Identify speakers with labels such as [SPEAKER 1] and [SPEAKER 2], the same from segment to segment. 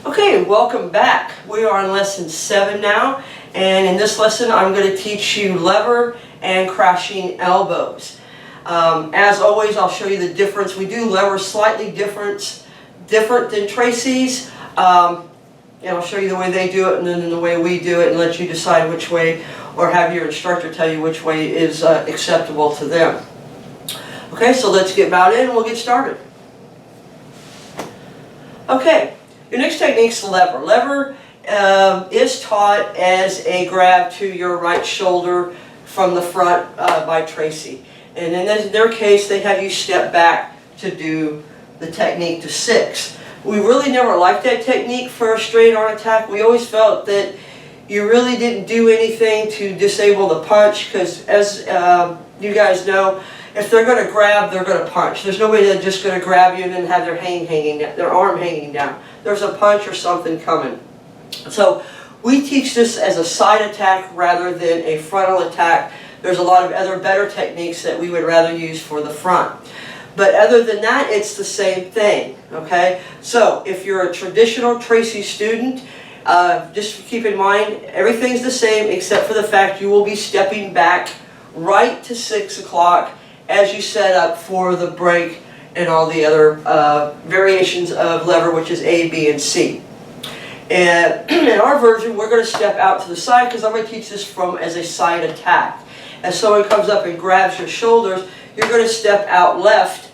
[SPEAKER 1] Okay, welcome back. We are on lesson 7 now, and in this lesson I'm going to teach you lever and crashing elbows. As always, I'll show you the difference. We do levers slightly different than Tracy's, and I'll show you the way they do it and then the way we do it, and let you decide which way, or have your instructor tell you which way is acceptable to them. Okay, so let's get about it and we'll get started. Okay. Your next technique is lever. Lever is taught as a grab to your right shoulder from the front by Tracy. And in their case, they have you step back to do the technique to 6. We really never liked that technique for a straight arm attack. We always felt that you really didn't do anything to disable the punch, because as you guys know, if they're going to grab, they're going to punch. There's nobody that's just going to grab you and then have their arm hanging down. There's a punch or something coming. So we teach this as a side attack rather than a frontal attack. There's a lot of other better techniques that we would rather use for the front. But other than that, it's the same thing. Okay? So if you're a traditional Tracy student, just keep in mind everything's the same except for the fact you will be stepping back right to 6 o'clock as you set up for the break and all the other variations of lever, which is A, B, and C. And in our version, we're going to step out to the side because I'm going to teach this as a side attack. As someone comes up and grabs your shoulders, you're going to step out left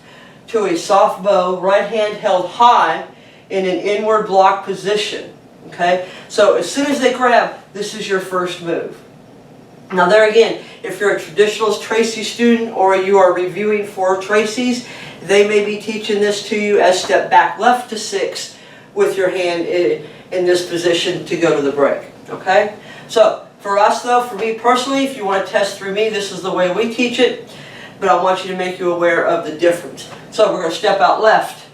[SPEAKER 1] to a soft bow, right hand held high in an inward block position. Okay? So as soon as they grab, this is your first move. Now there again, if you're a traditional Tracy student or you are reviewing for Tracy's, they may be teaching this to you as step back left to 6 with your hand in this position to go to the break. Okay? So for us though, for me personally, if you want to test through me, this is the way we teach it, but I want you to make you aware of the difference. So we're going to step out left.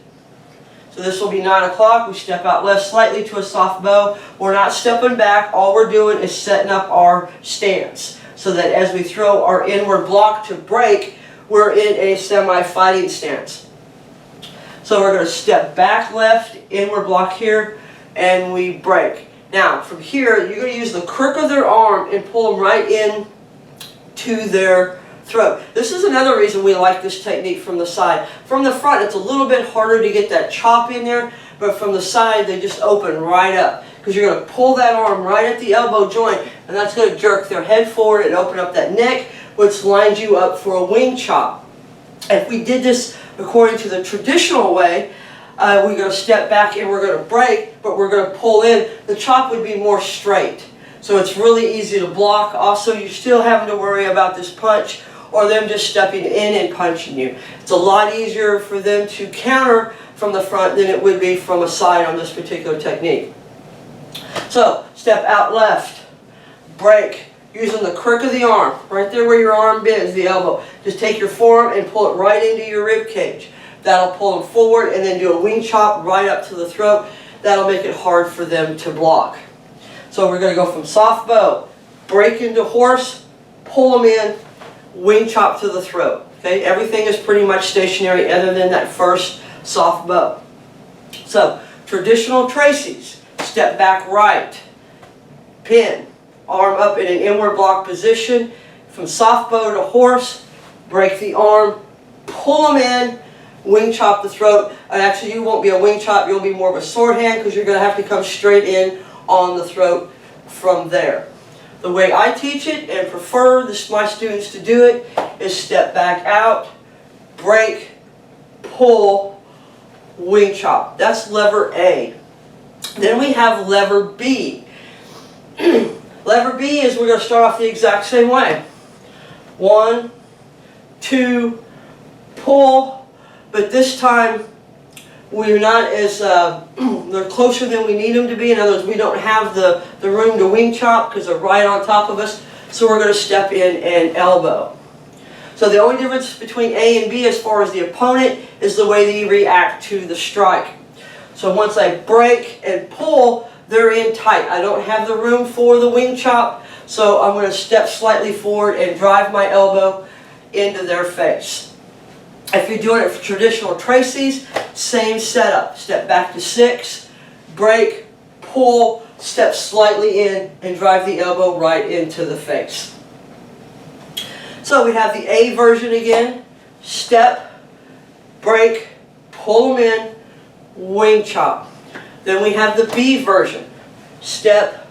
[SPEAKER 1] So this will be 9 o'clock. We step out left slightly to a soft bow. We're not stepping back. All we're doing is setting up our stance so that as we throw our inward block to break, we're in a semi-fighting stance. So we're going to step back left, inward block here, and we break. Now from here, you're going to use the crook of their arm and pull them right in to their throat. This is another reason we like this technique from the side. From the front, it's a little bit harder to get that chop in there, but from the side, they just open right up. Because you're going to pull that arm right at the elbow joint, and that's going to jerk their head forward and open up that neck, which lines you up for a wing chop. If we did this according to the traditional way, we're going to step back and we're going to break, but we're going to pull in. The chop would be more straight. So it's really easy to block. Also, you're still having to worry about this punch or them just stepping in and punching you. It's a lot easier for them to counter from the front than it would be from a side on this particular technique. So, step out left, break, using the crook of the arm, right there where your arm bends, the elbow. Just take your forearm and pull it right into your rib cage. That'll pull them forward, and then do a wing chop right up to the throat. That'll make it hard for them to block. So we're going to go from soft bow, break into horse, pull them in, wing chop to the throat. Okay, everything is pretty much stationary other than that first soft bow. So, traditional Tracy's, step back right, pin, arm up in an inward block position, from soft bow to horse, break the arm, pull them in, wing chop the throat. And actually you won't be a wing chop, you'll be more of a sword hand because you're going to have to come straight in on the throat from there. The way I teach it and prefer my students to do it is step back out, break, pull, wing chop. That's lever A. Then we have lever B. Lever B is we're going to start off the exact same way. 1, 2, pull, but this time we're not as, they're closer than we need them to be. In other words, we don't have the room to wing chop because they're right on top of us. So we're going to step in and elbow. So the only difference between A and B as far as the opponent is the way that you react to the strike. So once I break and pull, they're in tight. I don't have the room for the wing chop. So I'm going to step slightly forward and drive my elbow into their face. If you're doing it for traditional Tracy's, same setup. Step back to 6, break, pull, step slightly in, and drive the elbow right into the face. So we have the A version again. Step, break, pull them in, wing chop. Then we have the B version. Step,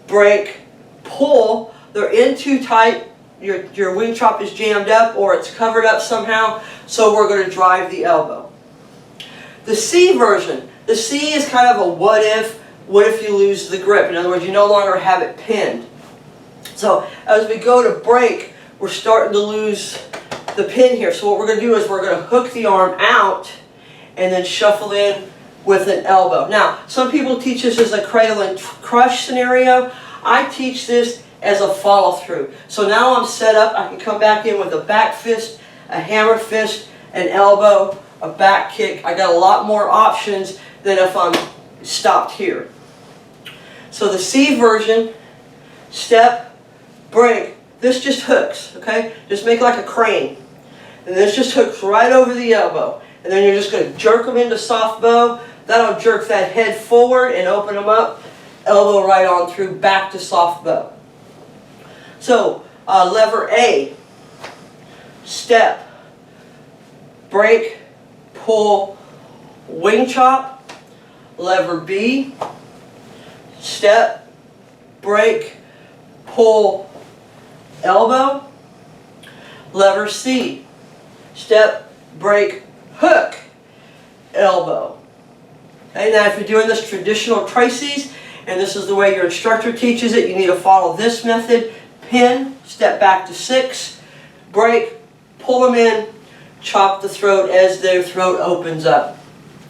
[SPEAKER 1] break, pull. They're in too tight. Your wing chop is jammed up or it's covered up somehow, so we're going to drive the elbow. The C version. The C is kind of a what if you lose the grip. In other words, you no longer have it pinned. So as we go to break, we're starting to lose the pin here. So what we're going to do is we're going to hook the arm out and then shuffle in with an elbow. Now, some people teach this as a cradle and crush scenario. I teach this as a follow through. So now I'm set up. I can come back in with a back fist, a hammer fist, an elbow, a back kick. I got a lot more options than if I'm stopped here. So the C version, step, break. This just hooks, okay? Just make like a crane. And this just hooks right over the elbow. And then you're just going to jerk them into soft bow. That'll jerk that head forward and open them up. Elbow right on through, back to soft bow. So, lever A, step, break, pull, wing chop. Lever B, step, break, pull, elbow. Lever C, step, break, hook, elbow. Okay, now if you're doing this traditional Tracy's, and this is the way your instructor teaches it, you need to follow this method. Pin, step back to 6, break, pull them in, chop the throat as their throat opens up.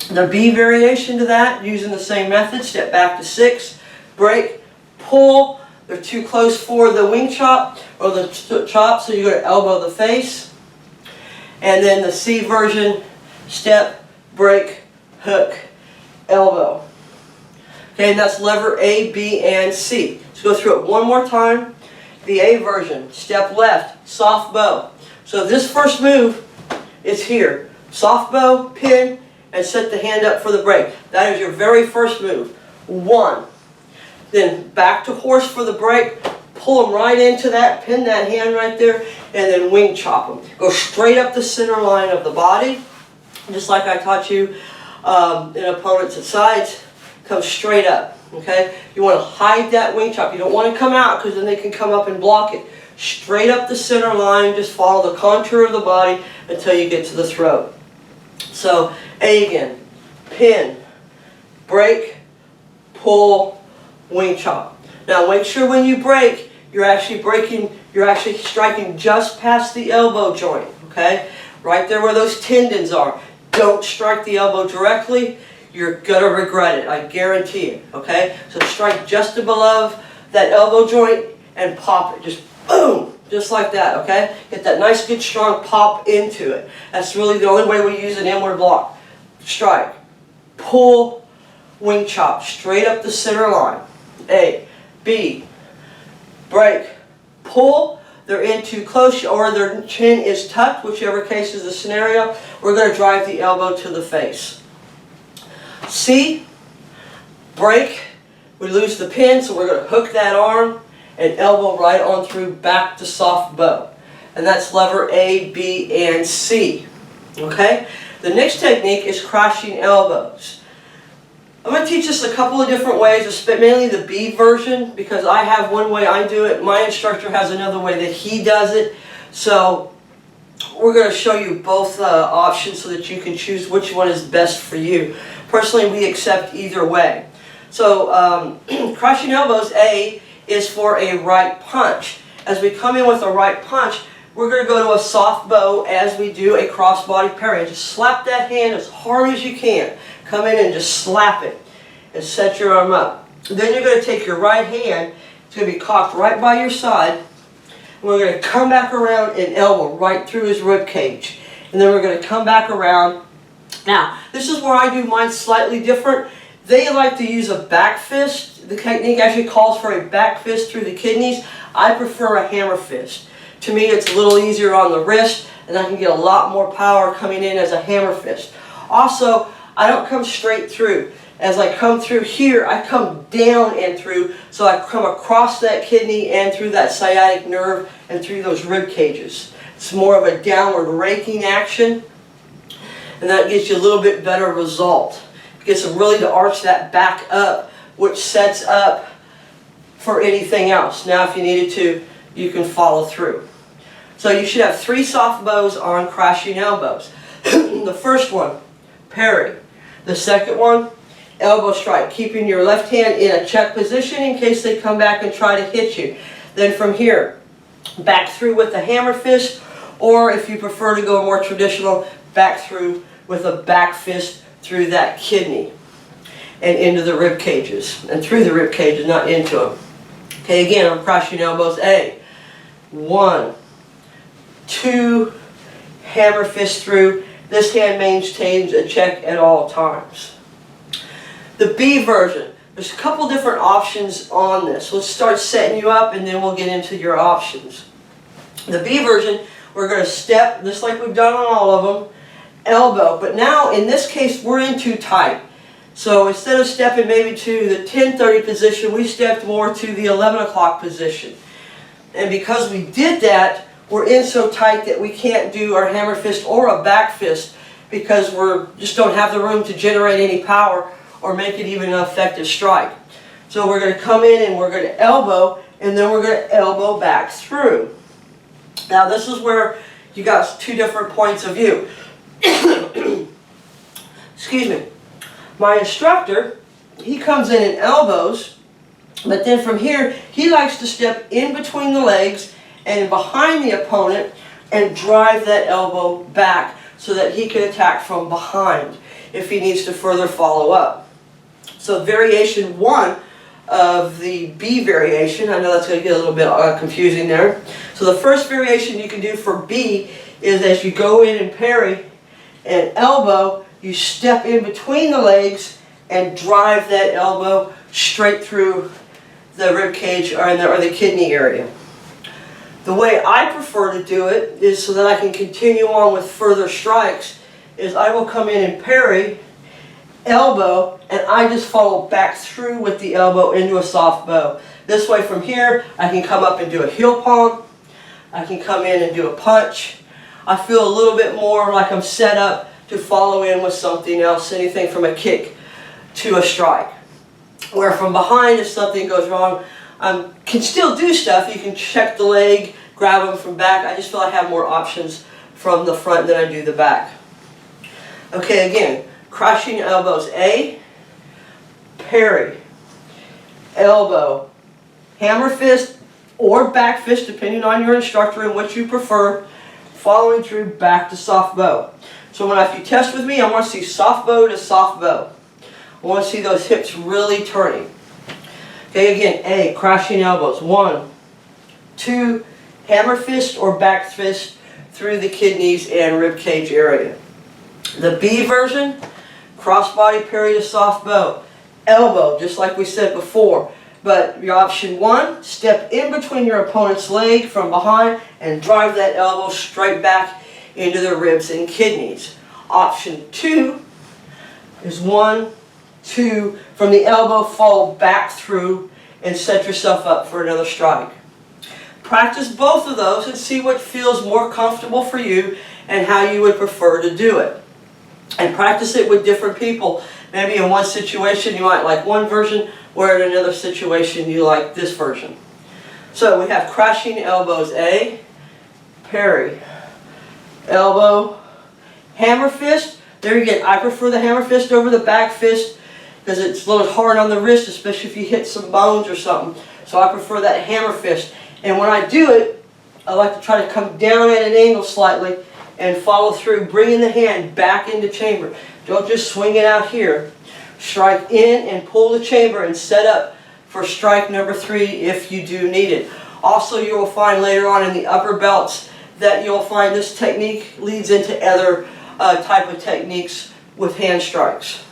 [SPEAKER 1] The B variation to that, using the same method, step back to 6, break, pull. They're too close for the wing chop or the chop, so you're going to elbow the face. And then the C version, step, break, hook, elbow. Okay, and that's lever A, B, and C. Let's go through it one more time. The A version, step left, soft bow. So this first move is here. Soft bow, pin, and set the hand up for the break. That is your very first move. 1. Then back to horse for the break. Pull them right into that, pin that hand right there, and then wing chop them. Go straight up the center line of the body, just like I taught you in opponents at sides. Come straight up. Okay? You want to hide that wing chop. You don't want to come out because then they can come up and block it. Straight up the center line, just follow the contour of the body until you get to the throat. So, A again. Pin, break, pull, wing chop. Now make sure when you break, you're actually striking just past the elbow joint. Okay? Right there where those tendons are. Don't strike the elbow directly. You're going to regret it, I guarantee it, okay? So strike just above that elbow joint and pop it. Just boom, just like that, okay? Get that nice, good, strong pop into it. That's really the only way we use an inward block. Strike, pull, wing chop, straight up the center line. A, B, break, pull. They're in too close or their chin is tucked, whichever case is the scenario. We're going to drive the elbow to the face. C, break, we lose the pin, so we're going to hook that arm and elbow right on through back to soft bow. And that's lever A, B, and C. Okay? The next technique is crashing elbows. I'm going to teach this a couple of different ways, mainly the B version, because I have one way I do it. My instructor has another way that he does it. So we're going to show you both options so that you can choose which one is best for you. Personally, we accept either way. So, crushing elbows, A, is for a right punch. As we come in with a right punch, we're going to go to a soft bow as we do a crossbody parry. Just slap that hand as hard as you can. Come in and just slap it and set your arm up. Then you're going to take your right hand, it's going to be cocked right by your side, and we're going to come back around and elbow right through his rib cage. And then we're going to come back around. Now, this is where I do mine slightly different. They like to use a back fist. The technique actually calls for a back fist through the kidneys. I prefer a hammer fist. To me, it's a little easier on the wrist, and I can get a lot more power coming in as a hammer fist. Also, I don't come straight through. As I come through here, I come down and through, so I come across that kidney and through that sciatic nerve and through those rib cages. It's more of a downward raking action, and that gives you a little bit better result. It gets them really to arch that back up, which sets up for anything else. Now if you needed to, you can follow through. So you should have 3 soft bows on crashing elbows. The first one, parry. The second one, elbow strike, keeping your left hand in a check position in case they come back and try to hit you. Then from here, back through with the hammer fist, or if you prefer to go more traditional, back through with a back fist through that kidney and into the rib cages, and through the rib cages, not into them. Okay, again, I'm crashing elbows. A, 1, 2, hammer fist through. This hand maintains a check at all times. The B version, there's a couple different options on this. Let's start setting you up and then we'll get into your options. The B version, we're going to step, just like we've done on all of them, elbow. But now, in this case, we're in too tight. So instead of stepping maybe to the 10:30 position, we stepped more to the 11 o'clock position. And because we did that, we're in so tight that we can't do our hammer fist or a back fist because we just don't have the room to generate any power or make it even an effective strike. So we're going to come in and we're going to elbow, and then we're going to elbow back through. Now this is where you got 2 different points of view. Excuse me. My instructor, he comes in and elbows, but then from here he likes to step in between the legs and behind the opponent and drive that elbow back so that he can attack from behind if he needs to further follow up. So variation 1 of the B variation, I know that's going to get a little bit confusing there. So the first variation you can do for B is as you go in and parry and elbow, you step in between the legs and drive that elbow straight through the rib cage or the kidney area. The way I prefer to do it is so that I can continue on with further strikes is I will come in and parry, elbow, and I just follow back through with the elbow into a soft bow. This way from here I can come up and do a heel palm, I can come in and do a punch. I feel a little bit more like I'm set up to follow in with something else, anything from a kick to a strike. Where from behind, if something goes wrong, I can still do stuff. You can check the leg, grab them from back. I just feel I have more options from the front than I do the back. Okay, again, crashing elbows. A, parry, elbow, hammer fist, or back fist, depending on your instructor and what you prefer, following through back to soft bow. So if you test with me, I want to see soft bow to soft bow. I want to see those hips really turning. Okay, again, A, crashing elbows. 1, 2, hammer fist or back fist through the kidneys and rib cage area. The B version, crossbody parry to soft bow. Elbow, just like we said before. But your option 1, step in between your opponent's leg from behind and drive that elbow straight back into the ribs and kidneys. Option 2 is 1, 2, from the elbow, fall back through and set yourself up for another strike. Practice both of those and see what feels more comfortable for you and how you would prefer to do it. And practice it with different people. Maybe in one situation you might like one version, where in another situation you like this version. So we have crashing elbows. A, parry, elbow, hammer fist. There you go. I prefer the hammer fist over the back fist because it's a little hard on the wrist, especially if you hit some bones or something. So I prefer that hammer fist. And when I do it, I like to try to come down at an angle slightly and follow through, bringing the hand back into chamber. Don't just swing it out here. Strike in and pull the chamber and set up for strike number 3 if you do need it. Also, you will find later on in the upper belts that you'll find this technique leads into other type of techniques with hand strikes.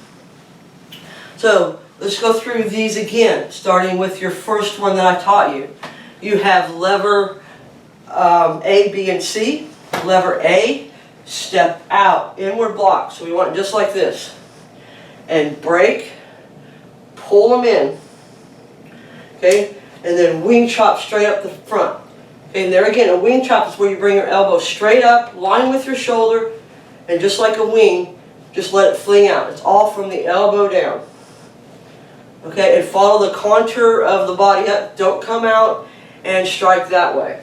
[SPEAKER 1] So let's go through these again, starting with your first one that I taught you. You have lever A, B, and C. Lever A, step out, inward block. So we want it just like this. And break, pull them in. Okay, and then wing chop straight up the front. Okay, and there again, a wing chop is where you bring your elbow straight up, line with your shoulder, and just like a wing, just let it fling out. It's all from the elbow down. Okay, and follow the contour of the body up. Don't come out and strike that way.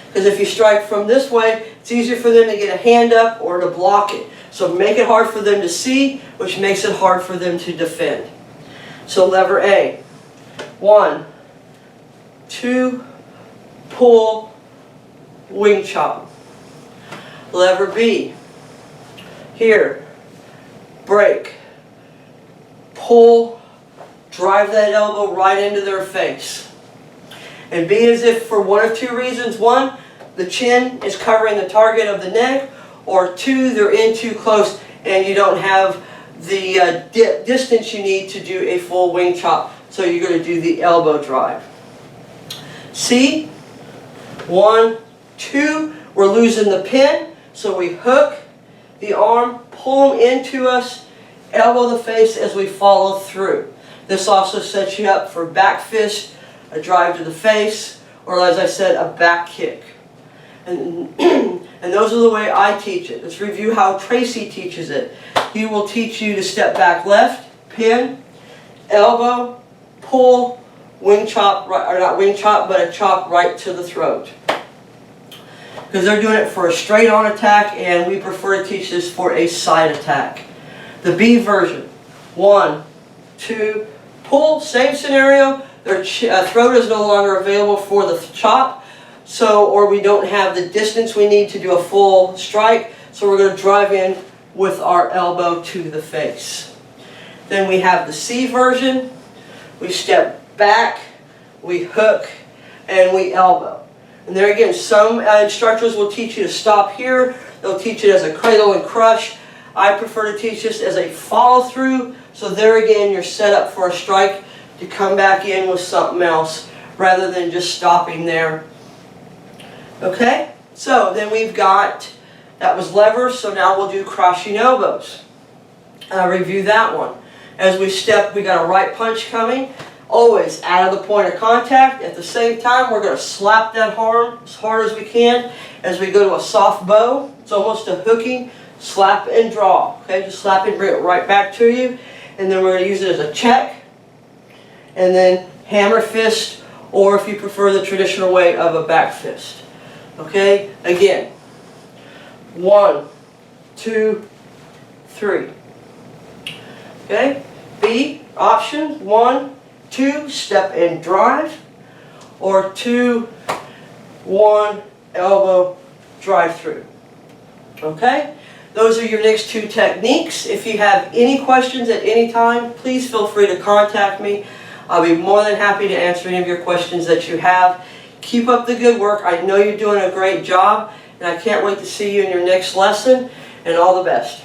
[SPEAKER 1] Because if you strike from this way, it's easier for them to get a hand up or to block it. So make it hard for them to see, which makes it hard for them to defend. So lever A. 1, 2, pull, wing chop. Lever B. Here, break, pull, drive that elbow right into their face. And B is if for one of two reasons. One, the chin is covering the target of the neck, or two, they're in too close and you don't have the distance you need to do a full wing chop. So you're going to do the elbow drive. C, 1, 2, we're losing the pin, so we hook the arm, pull them into us, elbow the face as we follow through. This also sets you up for back fist, a drive to the face, or as I said, a back kick. And those are the way I teach it. Let's review how Tracy teaches it. He will teach you to step back left, pin, elbow, pull, wing chop, or not wing chop, but a chop right to the throat. Because they're doing it for a straight on attack, and we prefer to teach this for a side attack. The B version. 1, 2, pull, same scenario. Their throat is no longer available for the chop, or we don't have the distance we need to do a full strike, so we're going to drive in with our elbow to the face. Then we have the C version. We step back, we hook, and we elbow. And there again, some instructors will teach you to stop here. They'll teach it as a cradle and crush. I prefer to teach this as a follow through, so there again you're set up for a strike to come back in with something else rather than just stopping there. Okay, so then we've got, that was levers, so now we'll do crushing elbows. Review that one. As we step, we got a right punch coming, always out of the point of contact. At the same time, we're going to slap that arm as hard as we can as we go to a soft bow. It's almost a hooking, slap and draw. Okay, just slap and bring it right back to you. And then we're going to use it as a check. And then hammer fist, or if you prefer the traditional way of a back fist. Okay, again, 1, 2, 3. Okay, B, option, 1, 2, step and drive, or 2, 1, elbow, drive through. Okay, those are your next two techniques. If you have any questions at any time, please feel free to contact me. I'll be more than happy to answer any of your questions that you have. Keep up the good work. I know you're doing a great job, and I can't wait to see you in your next lesson, and all the best.